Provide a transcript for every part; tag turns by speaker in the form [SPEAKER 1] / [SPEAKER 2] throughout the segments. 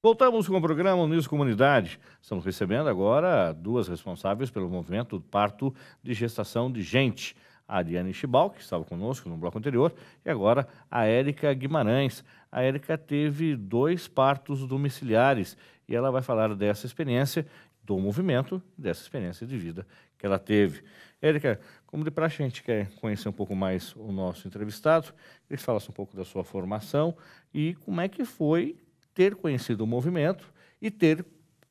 [SPEAKER 1] Voltamos com o programa Unidos Comunidade. Estamos recebendo agora duas responsáveis pelo movimento Parto de Gestação de Gente. A Ariane Chibal, que estava conosco no bloco anterior, e agora a Érica Guimarães. A Érica teve 2 partos domiciliares e ela vai falar dessa experiência do movimento, dessa experiência de vida que ela teve. Érica, como de praxe, a gente quer conhecer um pouco mais o nosso entrevistado, ele falasse um pouco da sua formação e como é que foi ter conhecido o movimento e ter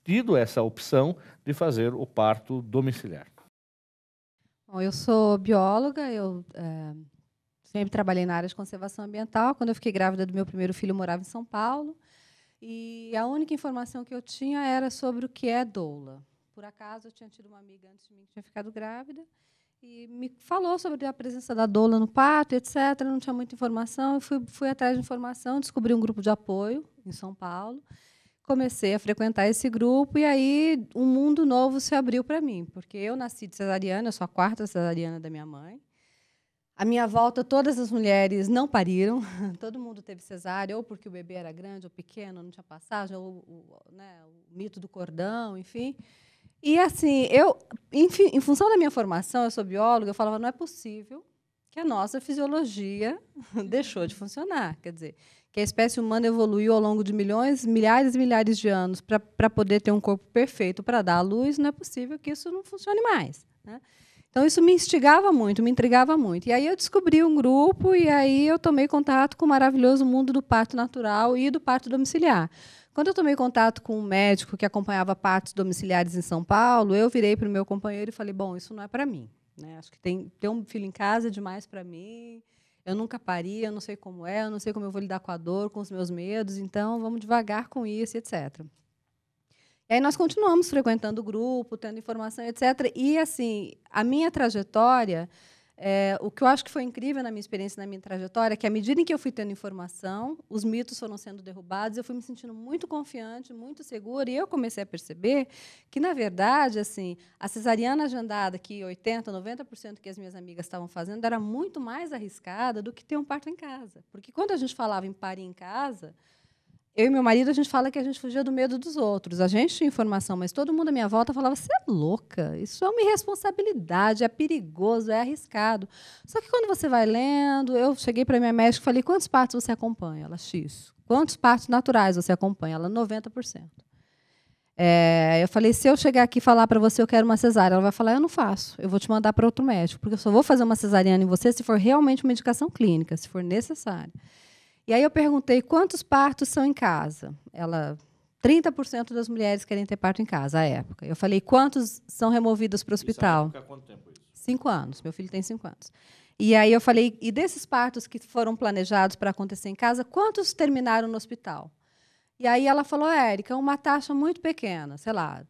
[SPEAKER 1] tido essa opção de fazer o parto domiciliar.
[SPEAKER 2] Bom, eu sou bióloga, eu sempre trabalhei na área de conservação ambiental. Quando eu fiquei grávida do meu primeiro filho, eu morava em São Paulo. E a única informação que eu tinha era sobre o que é doula. Por acaso, eu tinha tido uma amiga antes de mim que tinha ficado grávida e me falou sobre a presença da doula no parto, etc. Não tinha muita informação. Eu fui atrás de informação, descobri um grupo de apoio em São Paulo. Comecei a frequentar esse grupo e aí um mundo novo se abriu para mim, porque eu nasci de cesariana, eu sou a 4ª cesariana da minha mãe. À minha volta, todas as mulheres não pariram, todo mundo teve cesárea, ou porque o bebê era grande ou pequeno, não tinha passagem, ou o mito do cordão, enfim. E, assim, enfim, em função da minha formação, eu sou bióloga, eu falava, não é possível que a nossa fisiologia deixou de funcionar. Quer dizer, que a espécie humana evoluiu ao longo de milhares e milhares de anos para poder ter um corpo perfeito para dar à luz, não é possível que isso não funcione mais, né? Então, isso me instigava muito, me intrigava muito. E aí eu descobri um grupo e aí eu tomei contato com o maravilhoso mundo do parto natural e do parto domiciliar. Quando eu tomei contato com um médico que acompanhava partos domiciliares em São Paulo, eu virei para o meu companheiro e falei, bom, isso não é para mim, né? Acho que ter um filho em casa é demais para mim. Eu nunca pari, eu não sei como é, eu não sei como eu vou lidar com a dor, com os meus medos, então vamos devagar com isso, etc. E aí nós continuamos frequentando o grupo, tendo informação, etc. E, assim, a minha trajetória, o que eu acho que foi incrível na minha experiência, na minha trajetória, é que, à medida em que eu fui tendo informação, os mitos foram sendo derrubados, eu fui me sentindo muito confiante, muito segura, e eu comecei a perceber que, na verdade, assim, a cesariana agendada, que 80%, 90% que as minhas amigas estavam fazendo, era muito mais arriscada do que ter um parto em casa. Porque, quando a gente falava em parir em casa, eu e meu marido, a gente fala que a gente fugia do medo dos outros. A gente tinha informação, mas todo mundo à minha volta falava, você é louca, isso é uma irresponsabilidade, é perigoso, é arriscado. Só que quando você vai lendo, eu cheguei para a minha médica e falei, quantos partos você acompanha? Ela, X. Quantos partos naturais você acompanha? Ela, 90%. Eu falei, se eu chegar aqui e falar para você, eu quero uma cesárea, ela vai falar, eu não faço, eu vou te mandar para outro médico, porque eu só vou fazer uma cesariana em você se for realmente uma indicação clínica, se for necessária. E aí eu perguntei quantos partos são em casa. Ela, 30% das mulheres querem ter parto em casa, à época. Eu falei, quantos são removidos para o hospital?
[SPEAKER 1] Isso, há quanto tempo isso?
[SPEAKER 2] 5 anos. Meu filho tem 5 anos. E aí eu falei, e desses partos que foram planejados para acontecer em casa, quantos terminaram no hospital? E aí ela falou, Érica, uma taxa muito pequena, sei lá,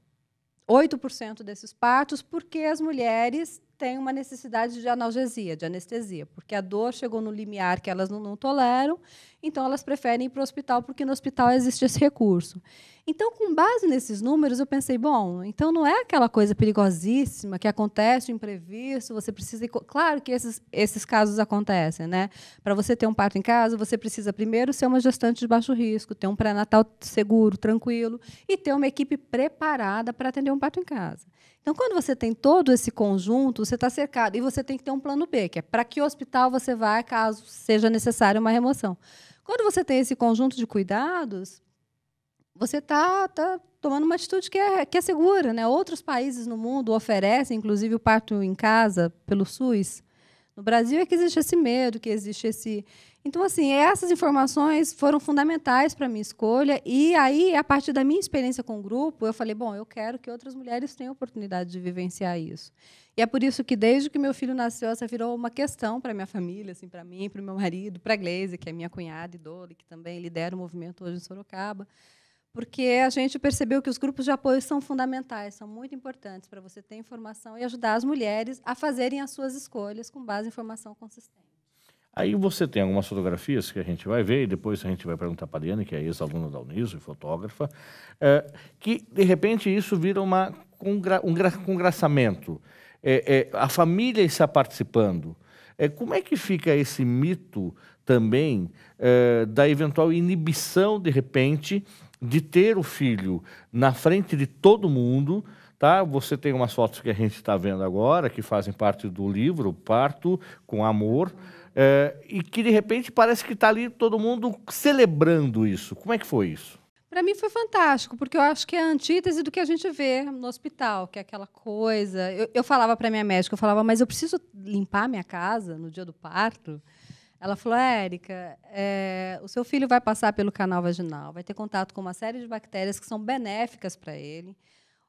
[SPEAKER 2] 8% desses partos, porque as mulheres têm uma necessidade de analgesia, de anestesia, porque a dor chegou no limiar que elas não toleram, então elas preferem ir para o hospital, porque no hospital existe esse recurso. Então, com base nesses números, eu pensei, bom, então não é aquela coisa perigosíssima que acontece, o imprevisto, você precisa... Claro que esses casos acontecem, né? Para você ter um parto em casa, você precisa primeiro ser uma gestante de baixo risco, ter um pré-natal seguro, tranquilo, e ter uma equipe preparada para atender um parto em casa. Então, quando você tem todo esse conjunto, você está cercado, e você tem que ter um plano B, que é para que hospital você vai caso seja necessária uma remoção. Quando você tem esse conjunto de cuidados, você está tomando uma atitude que é segura, né? Outros países no mundo oferecem, inclusive, o parto em casa pelo SUS. No Brasil é que existe esse medo, que existe esse... Então, assim, essas informações foram fundamentais para a minha escolha. E aí, a partir da minha experiência com o grupo, eu falei, bom, eu quero que outras mulheres tenham a oportunidade de vivenciar isso. E é por isso que, desde que meu filho nasceu, essa virou uma questão para a minha família, assim, para mim, para o meu marido, para a Gleise, que é minha cunhada idola, que também lidera o movimento hoje em Sorocaba, porque a gente percebeu que os grupos de apoio são fundamentais, são muito importantes para você ter informação e ajudar as mulheres a fazerem as suas escolhas com base em informação consistente.
[SPEAKER 1] Aí você tem algumas fotografias que a gente vai ver, e depois a gente vai perguntar para a Ariane, que é ex-aluna da Uniso e fotógrafa, que, de repente, isso vira um congraçamento. A família está participando. Como é que fica esse mito também da eventual inibição, de repente, de ter o filho na frente de todo mundo, tá? Você tem umas fotos que a gente está vendo agora, que fazem parte do livro, Parto com Amor, e que, de repente, parece que está ali todo mundo celebrando isso. Como é que foi isso?
[SPEAKER 2] Para mim foi fantástico, porque eu acho que é a antítese do que a gente vê no hospital, que é aquela coisa... Eu falava para minha médica, eu falava, mas eu preciso limpar minha casa no dia do parto? Ela falou, Érica, o seu filho vai passar pelo canal vaginal, vai ter contato com uma série de bactérias que são benéficas para ele.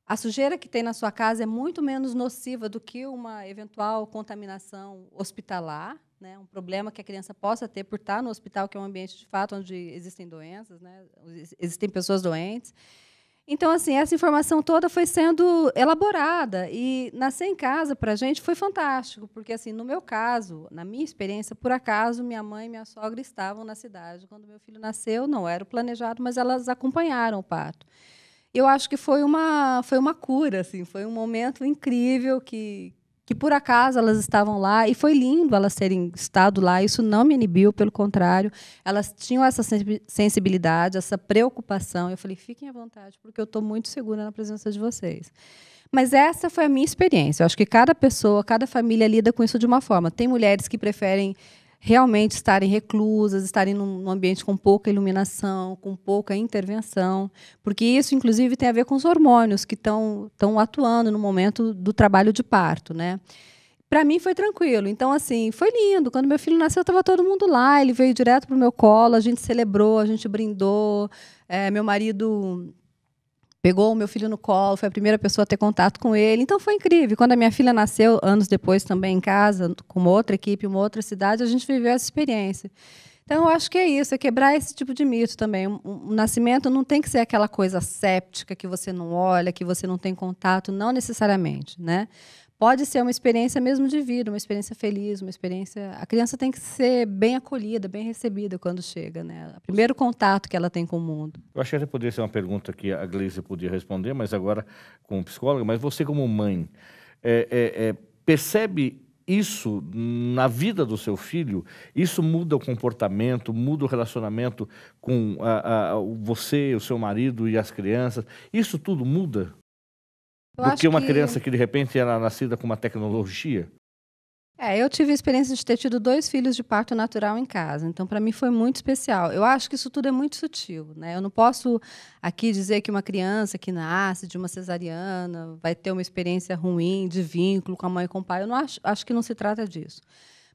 [SPEAKER 2] A sujeira que tem na sua casa é muito menos nociva do que uma eventual contaminação hospitalar, né? Um problema que a criança possa ter por estar no hospital, que é um ambiente, de fato, onde existem doenças, né? Existem pessoas doentes. Então, assim, essa informação toda foi sendo elaborada. E nascer em casa, para a gente, foi fantástico, porque, assim, no meu caso, na minha experiência, por acaso, minha mãe e minha sogra estavam na cidade quando meu filho nasceu. Não era o planejado, mas elas acompanharam o parto. Eu acho que foi uma cura, assim, foi um momento incrível que por acaso elas estavam lá, e foi lindo elas terem estado lá, isso não me inibiu, pelo contrário, elas tinham essa sensibilidade, essa preocupação. Eu falei, fiquem à vontade, porque eu estou muito segura na presença de vocês. Mas essa foi a minha experiência. Eu acho que cada pessoa, cada família lida com isso de uma forma. Tem mulheres que preferem realmente estarem reclusas, estarem num ambiente com pouca iluminação, com pouca intervenção, porque isso, inclusive, tem a ver com os hormônios que estão atuando no momento do trabalho de parto, né? Para mim foi tranquilo. Então, assim, foi lindo. Quando meu filho nasceu, estava todo mundo lá. Ele veio direto para o meu colo, a gente celebrou, a gente brindou. Meu marido pegou o meu filho no colo, foi a primeira pessoa a ter contato com ele. Então, foi incrível. Quando a minha filha nasceu, anos depois também em casa, com uma outra equipe, uma outra cidade, a gente viveu essa experiência. Então, eu acho que é isso, é quebrar esse tipo de mito também. O nascimento não tem que ser aquela coisa séptica, que você não olha, que você não tem contato, não necessariamente, né? Pode ser uma experiência mesmo de vida, uma experiência feliz, uma experiência... A criança tem que ser bem acolhida, bem recebida quando chega, né? O primeiro contato que ela tem com o mundo.
[SPEAKER 1] Eu acho que até poderia ser uma pergunta que a Gleise podia responder, mas agora como psicóloga, mas você como mãe, percebe isso na vida do seu filho? Isso muda o comportamento, muda o relacionamento com você, o seu marido e as crianças? Isso tudo muda? Do que uma criança que, de repente, era nascida com uma tecnologia?
[SPEAKER 2] Eu tive a experiência de ter tido 2 filhos de parto natural em casa. Então, para mim, foi muito especial. Eu acho que isso tudo é muito sutil, né? Eu não posso aqui dizer que uma criança que nasce de uma cesariana vai ter uma experiência ruim de vínculo com a mãe e com o pai. Eu não acho que não se trata disso.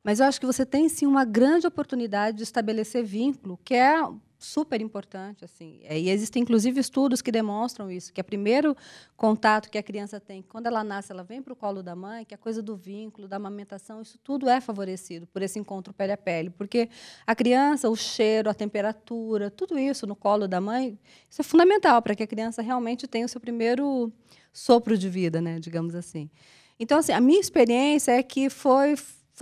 [SPEAKER 2] Mas eu acho que você tem, sim, uma grande oportunidade de estabelecer vínculo, que é super importante, assim. E existem, inclusive, estudos que demonstram isso, que o primeiro contato que a criança tem, quando ela nasce, ela vem para o colo da mãe, que a coisa do vínculo, da amamentação, isso tudo é favorecido por esse encontro pele a pele, porque a criança, o cheiro, a temperatura, tudo isso no colo da mãe, isso é fundamental para que a criança realmente tenha o seu primeiro sopro de vida, né, digamos assim. Então, assim, a minha experiência é que foi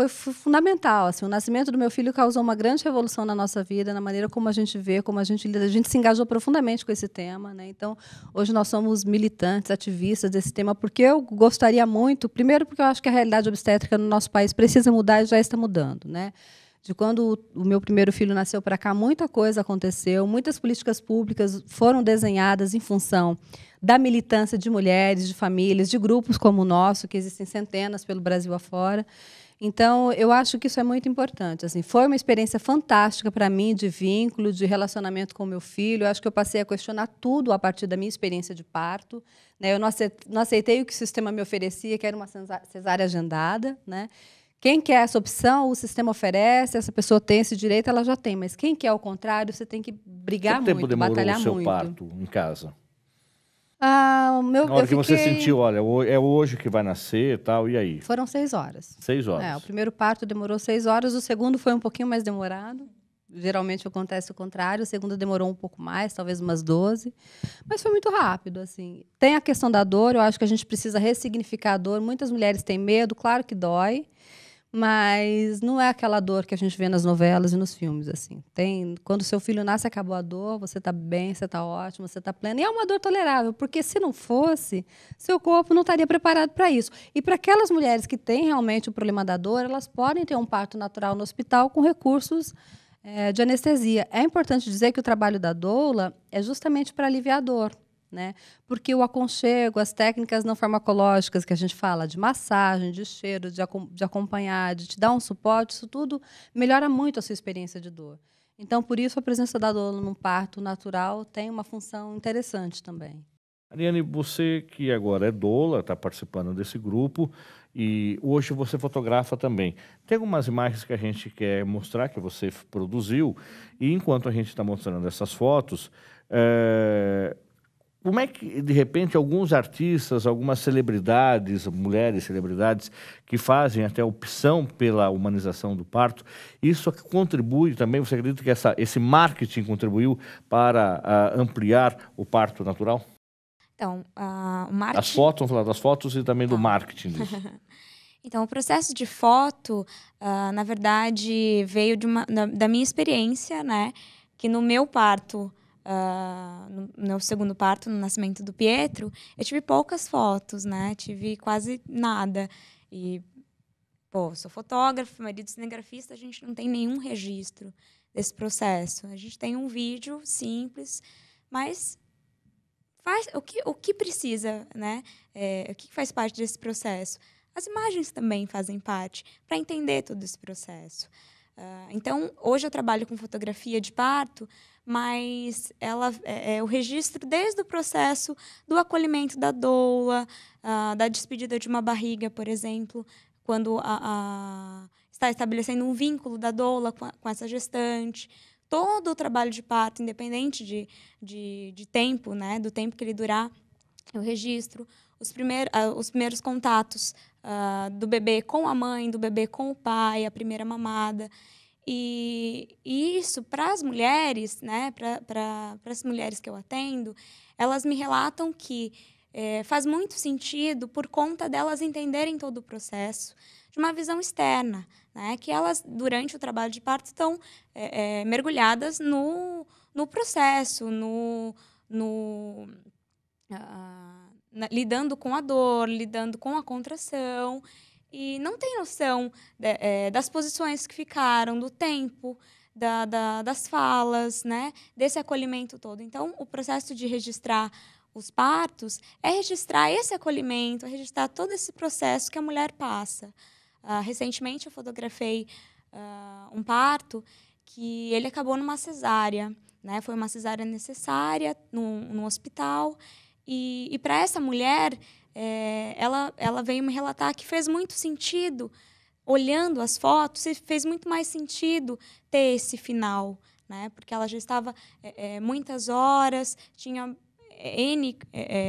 [SPEAKER 2] fundamental. Assim, o nascimento do meu filho causou uma grande revolução na nossa vida, na maneira como a gente vê, como a gente lida. A gente se engajou profundamente com esse tema, né? Então, hoje nós somos militantes, ativistas desse tema, porque eu gostaria muito, primeiro porque eu acho que a realidade obstétrica no nosso país precisa mudar e já está mudando, né? De quando o meu primeiro filho nasceu para cá, muita coisa aconteceu, muitas políticas públicas foram desenhadas em função da militância de mulheres, de famílias, de grupos como o nosso, que existem centenas pelo Brasil afora. Então, eu acho que isso é muito importante. Assim, foi uma experiência fantástica para mim, de vínculo, de relacionamento com o meu filho. Eu acho que eu passei a questionar tudo a partir da minha experiência de parto, né? Eu não aceitei o que o sistema me oferecia, que era uma cesárea agendada, né? Quem quer essa opção, o sistema oferece, essa pessoa tem esse direito, ela já tem. Mas quem quer o contrário, você tem que brigar muito, batalhar muito.
[SPEAKER 1] Quanto tempo demorou o seu parto em casa?
[SPEAKER 2] Na hora
[SPEAKER 1] que você sentiu, olha, é hoje que vai nascer e tal, e aí?
[SPEAKER 2] Foram 6 horas.
[SPEAKER 1] 6 horas.
[SPEAKER 2] O primeiro parto demorou 6 horas, o segundo foi um pouquinho mais demorado. Geralmente acontece o contrário, o segundo demorou um pouco mais, talvez umas 12. Mas foi muito rápido, assim. Tem a questão da dor, eu acho que a gente precisa ressignificar a dor. Muitas mulheres têm medo, claro que dói, mas não é aquela dor que a gente vê nas novelas e nos filmes, assim. Quando seu filho nasce, acabou a dor, você está bem, você está ótimo, você está plena. E é uma dor tolerável, porque se não fosse, seu corpo não estaria preparado para isso. E para aquelas mulheres que têm realmente o problema da dor, elas podem ter um parto natural no hospital com recursos de anestesia. É importante dizer que o trabalho da doula é justamente para aliviar a dor, né? Porque o aconchego, as técnicas não farmacológicas que a gente fala, de massagem, de cheiro, de acompanhar, de te dar um suporte, isso tudo melhora muito a sua experiência de dor. Então, por isso, a presença da doula num parto natural tem uma função interessante também.
[SPEAKER 1] Ariane, você que agora é doula, está participando desse grupo e hoje você fotografa também. Tem algumas imagens que a gente quer mostrar, que você produziu, e enquanto a gente está mostrando essas fotos, como é que, de repente, alguns artistas, algumas celebridades, mulheres celebridades, que fazem até opção pela humanização do parto, isso contribui também, você acredita que esse marketing contribuiu para ampliar o parto natural?
[SPEAKER 3] Então, o marketing...
[SPEAKER 1] As fotos, vamos falar das fotos e também do marketing disso.
[SPEAKER 3] Então, o processo de foto, na verdade, veio da minha experiência, né? Que no meu parto, no meu segundo parto, no nascimento do Pietro, eu tive poucas fotos, né? Tive quase nada. E, sou fotógrafa, marido cinegrafista, a gente não tem nenhum registro desse processo. A gente tem um vídeo simples, mas... o que precisa, né? O que faz parte desse processo? As imagens também fazem parte, para entender todo esse processo. Então, hoje eu trabalho com fotografia de parto, mas ela é o registro desde o processo do acolhimento da doula, da despedida de uma barriga, por exemplo, quando está estabelecendo um vínculo da doula com essa gestante. Todo o trabalho de parto, independente de tempo, né, do tempo que ele durar, eu registro os primeiros contatos do bebê com a mãe, do bebê com o pai, a primeira mamada. E isso, para as mulheres, né, para as mulheres que eu atendo, elas me relatam que faz muito sentido por conta delas entenderem todo o processo de uma visão externa, né? Que elas, durante o trabalho de parto, estão mergulhadas no processo, lidando com a dor, lidando com a contração, e não tem noção das posições que ficaram, do tempo, das falas, né? Desse acolhimento todo. Então, o processo de registrar os partos é registrar esse acolhimento, é registrar todo esse processo que a mulher passa. Recentemente, eu fotografei um parto que ele acabou numa cesárea, né? Foi uma cesárea necessária num hospital. E para essa mulher, ela veio me relatar que fez muito sentido, olhando as fotos, fez muito mais sentido ter esse final, né? Porque ela já estava muitas horas, tinha N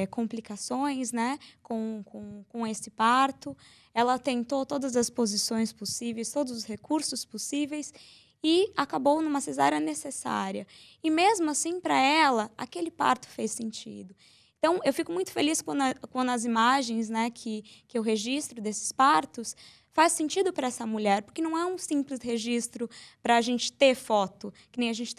[SPEAKER 3] complicações, né, com esse parto. Ela tentou todas as posições possíveis, todos os recursos possíveis e acabou numa cesárea necessária. E mesmo assim, para ela, aquele parto fez sentido. Então, eu fico muito feliz quando as imagens, né, que eu registro desses partos faz sentido para essa mulher, porque não é um simples registro para a gente ter foto, que nem a gente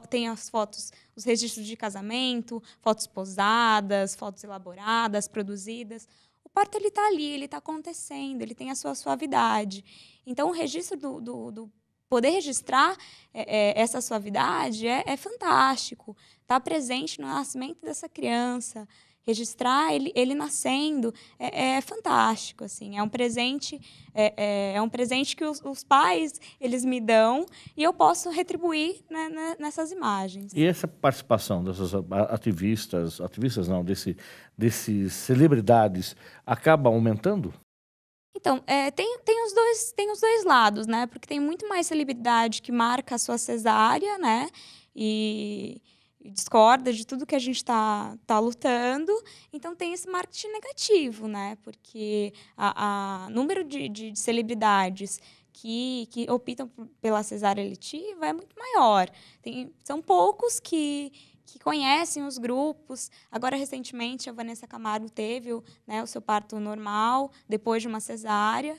[SPEAKER 3] tem as fotos, os registros de casamento, fotos posadas, fotos elaboradas, produzidas. O parto ele está ali, ele está acontecendo, ele tem a sua suavidade. Então, o registro do poder registrar essa suavidade é fantástico. Estar presente no nascimento dessa criança, registrar ele nascendo é fantástico, assim. É um presente que os pais eles me dão e eu posso retribuir, né, nessas imagens.
[SPEAKER 1] E essa participação dessas ativistas não, desses celebridades acaba aumentando?
[SPEAKER 3] Então, tem os dois lados, né? Porque tem muito mais celebridade que marca a sua cesárea, né? E discorda de tudo que a gente tá lutando. Então, tem esse marketing negativo, né? Porque o número de celebridades que optam pela cesárea eletiva é muito maior. São poucos que conhecem os grupos. Agora, recentemente, a Vanessa Camargo teve o seu parto normal, depois de uma cesárea.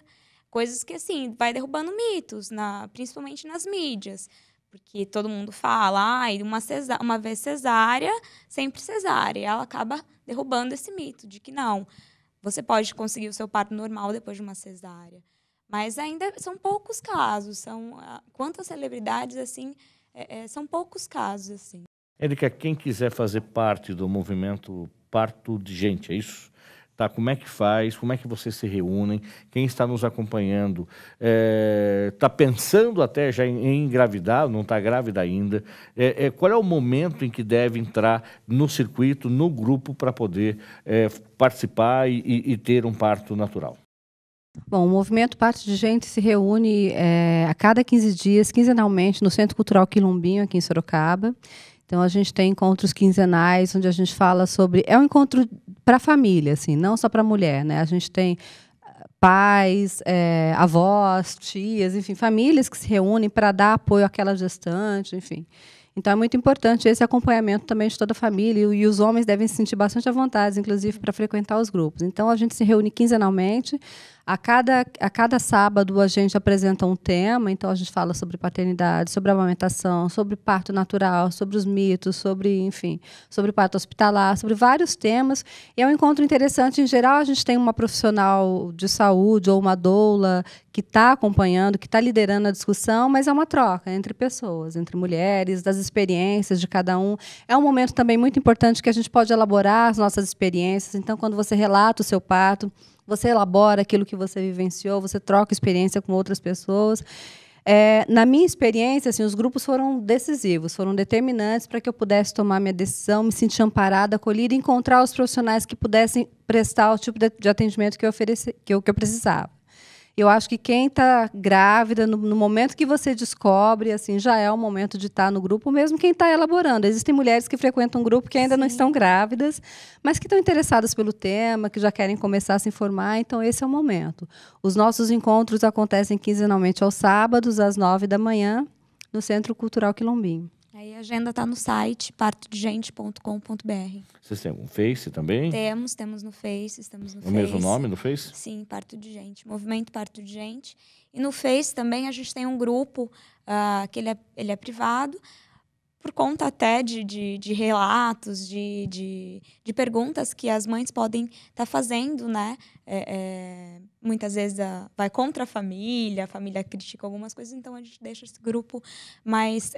[SPEAKER 3] Coisas que, assim, vai derrubando mitos, principalmente nas mídias. Porque todo mundo fala, uma vez cesárea, sempre cesárea. E ela acaba derrubando esse mito de que não, você pode conseguir o seu parto normal depois de uma cesárea. Mas ainda são poucos casos. Quantas celebridades, assim, são poucos casos, assim.
[SPEAKER 1] Érica, quem quiser fazer parte do movimento Parto de Gente, é isso? Tá, como é que faz? Como é que vocês se reúnem? Quem está nos acompanhando está pensando até já em engravidar, não está grávida ainda? Qual é o momento em que deve entrar no circuito, no grupo, para poder participar e ter um parto natural?
[SPEAKER 2] Bom, o movimento Parto de Gente se reúne a cada 15 dias, quinzenalmente, no Centro Cultural Quilombinho, aqui em Sorocaba. Então, a gente tem encontros quinzenais, onde a gente fala sobre... É um encontro para a família, assim, não só para a mulher, né? A gente tem pais, avós, tias, enfim, famílias que se reúnem para dar apoio àquela gestante, enfim. Então, é muito importante esse acompanhamento também de toda a família, e os homens devem se sentir bastante à vontade, inclusive, para frequentar os grupos. Então, a gente se reúne quinzenalmente. A cada sábado, a gente apresenta um tema. Então, a gente fala sobre paternidade, sobre amamentação, sobre parto natural, sobre os mitos, sobre, enfim, sobre parto hospitalar, sobre vários temas. E é um encontro interessante. Em geral, a gente tem uma profissional de saúde ou uma doula que está acompanhando, que está liderando a discussão, mas é uma troca entre pessoas, entre mulheres, das experiências de cada um. É um momento também muito importante que a gente pode elaborar as nossas experiências. Então, quando você relata o seu parto, você elabora aquilo que você vivenciou, você troca experiência com outras pessoas. Na minha experiência, assim, os grupos foram decisivos, foram determinantes para que eu pudesse tomar minha decisão, me sentir amparada, acolhida e encontrar os profissionais que pudessem prestar o tipo de atendimento que eu precisava. Eu acho que quem está grávida, no momento que você descobre, assim, já é o momento de estar no grupo, mesmo quem está elaborando. Existem mulheres que frequentam um grupo que ainda
[SPEAKER 3] Sim.
[SPEAKER 2] não estão grávidas, mas que estão interessadas pelo tema, que já querem começar a se informar, então esse é o momento. Os nossos encontros acontecem quinzenalmente aos sábados, às 9 da manhã, no Centro Cultural Quilombinho.
[SPEAKER 3] Aí a agenda está no site partodegente.com.br.
[SPEAKER 1] Vocês têm um Face também?
[SPEAKER 3] Temos no Face, estamos no
[SPEAKER 1] O
[SPEAKER 3] Face.
[SPEAKER 1] mesmo nome no Face?
[SPEAKER 3] Sim, Parto de Gente, Movimento Parto de Gente. E no Face também a gente tem um grupo que ele é privado, por conta até de relatos, de perguntas que as mães podem estar fazendo, né? Muitas vezes vai contra a família critica algumas coisas, então a gente deixa esse grupo mais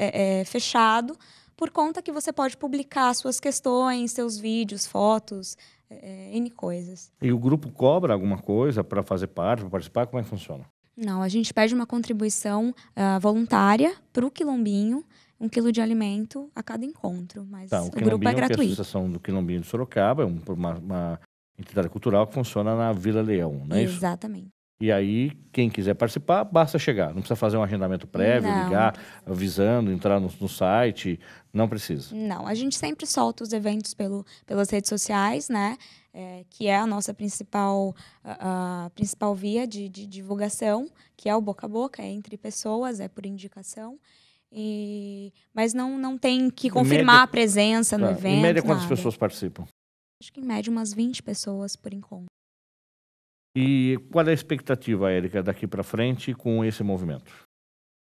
[SPEAKER 3] fechado, por conta que você pode publicar suas questões, seus vídeos, fotos, N coisas.
[SPEAKER 1] E o grupo cobra alguma coisa para fazer parte, para participar? Como é que funciona?
[SPEAKER 3] Não, a gente pede uma contribuição voluntária para o Quilombinho, 1 quilo de alimento a cada encontro, mas
[SPEAKER 1] Tá,
[SPEAKER 3] o grupo é
[SPEAKER 1] que é a
[SPEAKER 3] gratuito.
[SPEAKER 1] Associação do Quilombinho de Sorocaba, é uma entidade cultural que funciona na Vila Leão, não é isso?
[SPEAKER 3] Exatamente.
[SPEAKER 1] E aí, quem quiser participar, basta chegar. Não precisa fazer um agendamento prévio,
[SPEAKER 3] Não.
[SPEAKER 1] ligar, avisando, entrar no site. Não precisa.
[SPEAKER 3] Não, a gente sempre solta os eventos pelas redes sociais, né? Que é a nossa principal via de divulgação, que é o boca a boca, é entre pessoas, é por indicação. Mas não tem que confirmar a presença no evento.
[SPEAKER 1] Em média, quantas
[SPEAKER 3] nada.
[SPEAKER 1] pessoas participam?
[SPEAKER 3] Acho que em média umas 20 pessoas por encontro.
[SPEAKER 1] E qual é a expectativa, Érica, daqui para frente com esse movimento?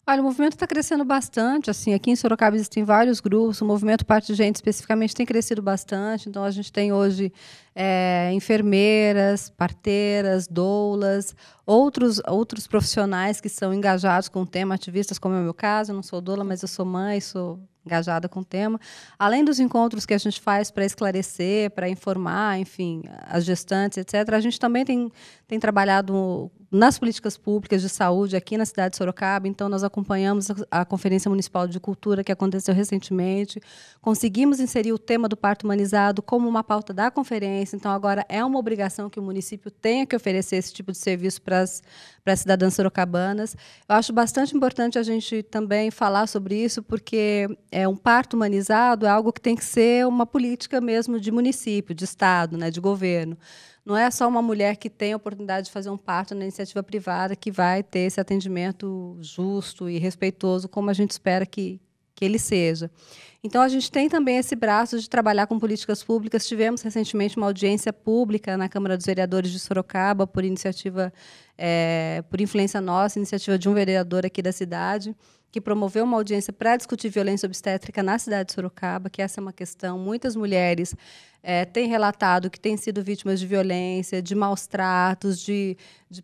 [SPEAKER 2] Olha, o movimento está crescendo bastante. Assim, aqui em Sorocaba existem vários grupos. O movimento Parto de Gente, especificamente, tem crescido bastante. Então, a gente tem hoje enfermeiras, parteiras, doulas, outros profissionais que são engajados com o tema, ativistas, como é o meu caso. Eu não sou doula, mas eu sou mãe, sou engajada com o tema. Além dos encontros que a gente faz para esclarecer, para informar, enfim, as gestantes, etc., a gente também tem trabalhado nas políticas públicas de saúde aqui na cidade de Sorocaba. Então, nós acompanhamos a Conferência Municipal de Cultura, que aconteceu recentemente. Conseguimos inserir o tema do parto humanizado como uma pauta da conferência. Então, agora é uma obrigação que o município tenha que oferecer esse tipo de serviço para as cidadãs sorocabanas. Eu acho bastante importante a gente também falar sobre isso, porque um parto humanizado é algo que tem que ser uma política mesmo de município, de estado, né, de governo. Não é só uma mulher que tem a oportunidade de fazer um parto na iniciativa privada que vai ter esse atendimento justo e respeitoso, como a gente espera que ele seja. Então, a gente tem também esse braço de trabalhar com políticas públicas. Tivemos recentemente uma audiência pública na Câmara dos Vereadores de Sorocaba, por influência nossa, iniciativa de um vereador aqui da cidade, que promoveu uma audiência para discutir violência obstétrica na cidade de Sorocaba, que essa é uma questão. Muitas mulheres têm relatado que têm sido vítimas de violência, de maus tratos, de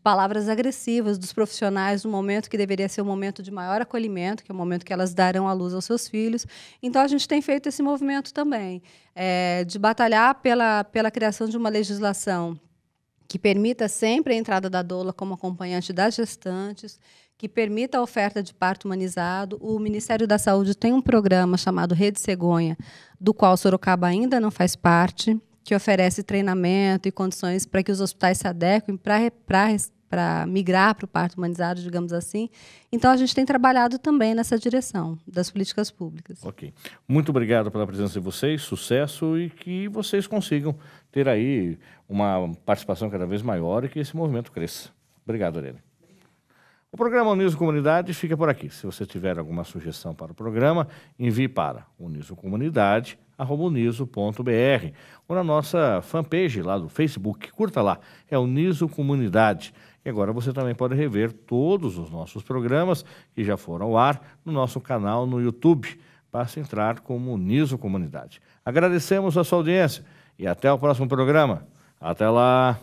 [SPEAKER 2] palavras agressivas dos profissionais no momento que deveria ser o momento de maior acolhimento, que é o momento que elas darão à luz aos seus filhos. Então, a gente tem feito esse movimento também, de batalhar pela criação de uma legislação que permita sempre a entrada da doula como acompanhante das gestantes, que permita a oferta de parto humanizado. O Ministério da Saúde tem um programa chamado Rede Cegonha, do qual Sorocaba ainda não faz parte, que oferece treinamento e condições para que os hospitais se adequem para migrar para o parto humanizado, digamos assim. Então, a gente tem trabalhado também nessa direção das políticas públicas.
[SPEAKER 1] Ok. Muito obrigado pela presença de vocês, sucesso e que vocês consigam ter aí uma participação cada vez maior e que esse movimento cresça. Obrigado, Arene. O programa Uniso Comunidade fica por aqui. Se você tiver alguma sugestão para o programa, envie para unisocomunidade@uniso.br ou na nossa fanpage lá do Facebook. Curta lá, é Uniso Comunidade. E agora você também pode rever todos os nossos programas que já foram ao ar no nosso canal no YouTube. Basta entrar como Uniso Comunidade. Agradecemos a sua audiência e até o próximo programa. Até lá!